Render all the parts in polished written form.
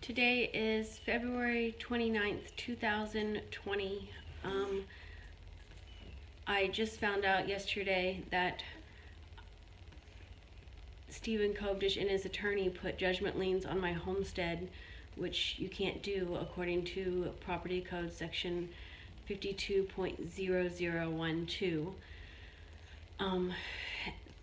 Today is February 29th, 2020. I just found out yesterday that Stephen Kobdish and his attorney put judgment liens on my homestead, which you can't do according to Property Code Section 52.0012.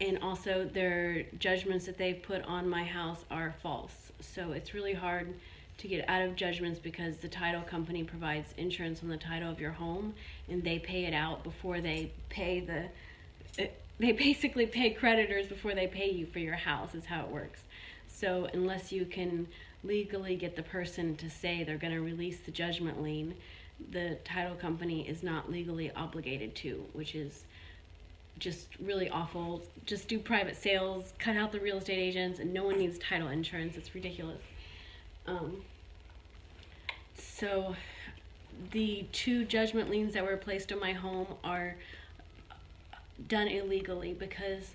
And also their judgments that they've put on my house are false. So it's really hard to get out of judgments because the title company provides insurance on the title of your home, and they pay it out before they pay they basically pay creditors before they pay you for your house is how it works. So unless you can legally get the person to say they're going to release the judgment lien, the title company is not legally obligated to, which is just really awful. Just do private sales, cut out the real estate agents, and no one needs title insurance. It's ridiculous. So the two judgment liens that were placed on my home are done illegally because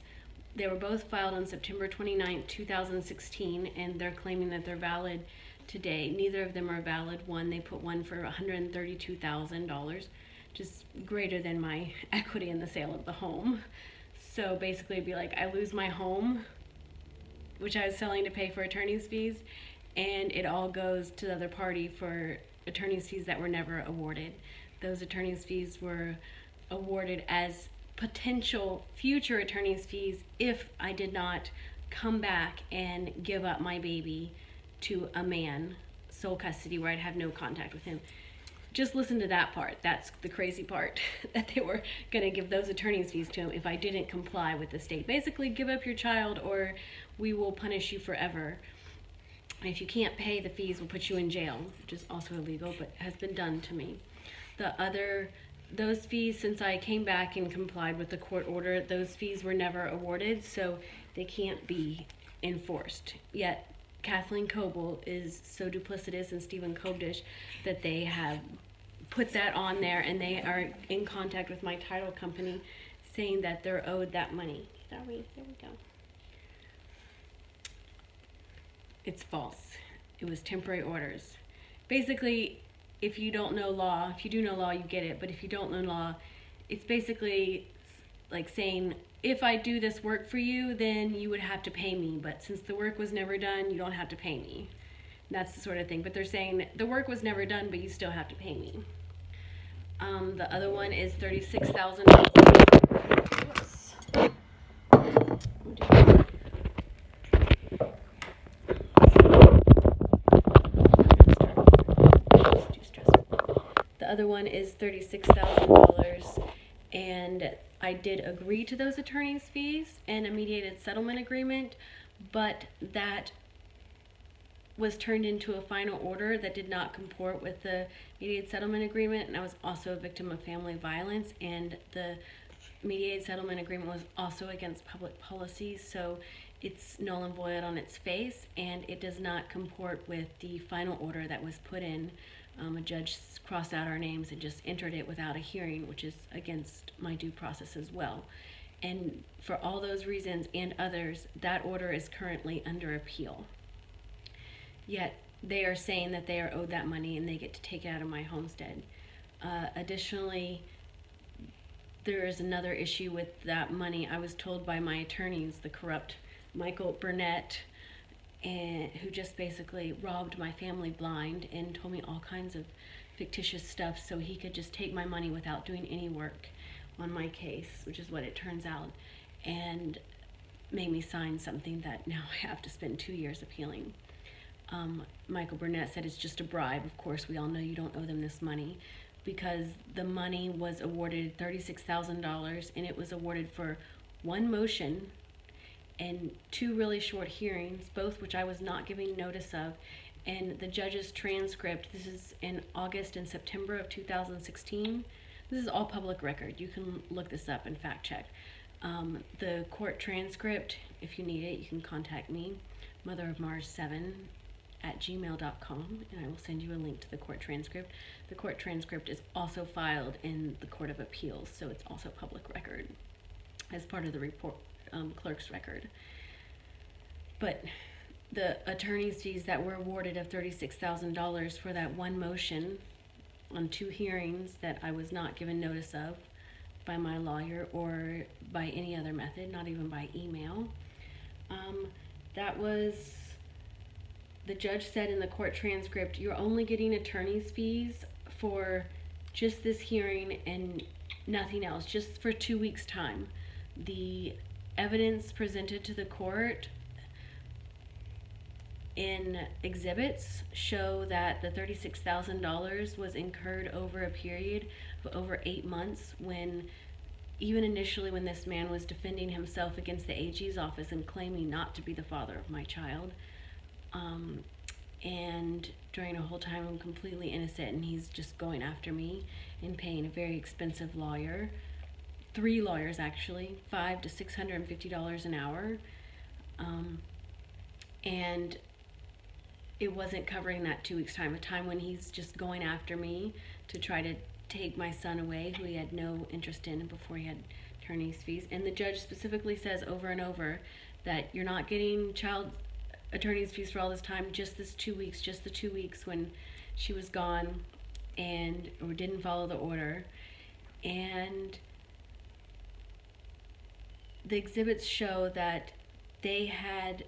they were both filed on September 29th, 2016, and they're claiming that they're valid today. Neither of them are valid. They put one for $132,000, just greater than my equity in the sale of the home. So basically it'd be like I lose my home, which I was selling to pay for attorney's fees, and it all goes to the other party for attorney's fees that were never awarded. Those attorney's fees were awarded as potential future attorney's fees if I did not come back and give up my baby to a man, sole custody, where I'd have no contact with him. Just listen to that part. That's the crazy part, that they were going to give those attorney's fees to him if I didn't comply with the state. Basically, give up your child or we will punish you forever. And if you can't pay the fees, we'll put you in jail, which is also illegal, but has been done to me. Those fees, since I came back and complied with the court order, those fees were never awarded, so they can't be enforced. Yet Kathleen Coble is so duplicitous, and Stephen Kobdish, that they have put that on there, and they are in contact with my title company saying that they're owed that money. There we go. It's false. It was temporary orders. Basically, if you don't know law, if you do know law, you get it. But if you don't know law, it's basically like saying, if I do this work for you, then you would have to pay me. But since the work was never done, you don't have to pay me. That's the sort of thing. But they're saying the work was never done, but you still have to pay me. The other one is $36,000. The other one is $36,000, and I did agree to those attorney's fees and a mediated settlement agreement, but that was turned into a final order that did not comport with the mediated settlement agreement, and I was also a victim of family violence, and the mediated settlement agreement was also against public policy, so it's null and void on its face, and it does not comport with the final order that was put in. A judge crossed out our names and just entered it without a hearing, which is against my due process as well. And for all those reasons and others, that order is currently under appeal. Yet they are saying that they are owed that money and they get to take it out of my homestead. Additionally, there is another issue with that money. I was told by my attorneys, the corrupt Michael Burnett, who just basically robbed my family blind and told me all kinds of fictitious stuff so he could just take my money without doing any work on my case, which is what it turns out, and made me sign something that now I have to spend 2 years appealing. Michael Burnett said it's just a bribe. Of course, we all know you don't owe them this money, because the money was awarded $36,000, and it was awarded for one motion and 2 really short hearings, both which I was not giving notice of. And the judge's transcript, this is in August and September of 2016. This is all public record. You can look this up and fact check. The court transcript, if you need it, you can contact me, motherofmars7@gmail.com, and I will send you a link to the court transcript. The court transcript is also filed in the Court of Appeals, so it's also public record as part of the report. Clerk's record. But the attorney's fees that were awarded of $36,000 for that one motion on 2 hearings that I was not given notice of by my lawyer or by any other method, not even by email. That was, the judge said in the court transcript, you're only getting attorney's fees for just this hearing and nothing else, just for 2 weeks' time. The evidence presented to the court in exhibits show that the $36,000 was incurred over a period of over 8 months, when even initially when this man was defending himself against the AG's office and claiming not to be the father of my child. And during a whole time I'm completely innocent, and he's just going after me and paying a very expensive lawyer, 3 lawyers actually, $500 to $650 an hour. And it wasn't covering that 2 weeks time, a time when he's just going after me to try to take my son away, who he had no interest in before he had attorney's fees. And the judge specifically says over and over that you're not getting child attorney's fees for all this time, just this 2 weeks, just the 2 weeks when she was gone and or didn't follow the order. And the exhibits show that they had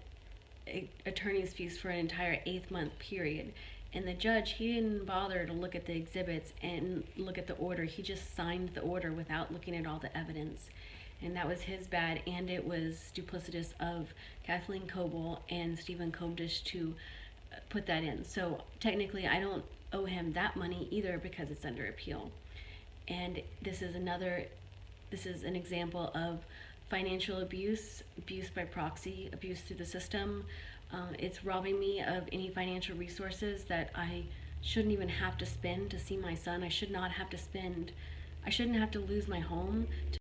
attorney's fees for an entire 8-month period, and the judge, he didn't bother to look at the exhibits and look at the order. He just signed the order without looking at all the evidence, and that was his bad, and it was duplicitous of Kathleen Coble and Stephen Kobdish to put that in. So technically I don't owe him that money either, because it's under appeal. And this is an example of financial abuse, abuse by proxy, abuse through the system. It's robbing me of any financial resources that I shouldn't even have to spend to see my son. I shouldn't have to lose my home to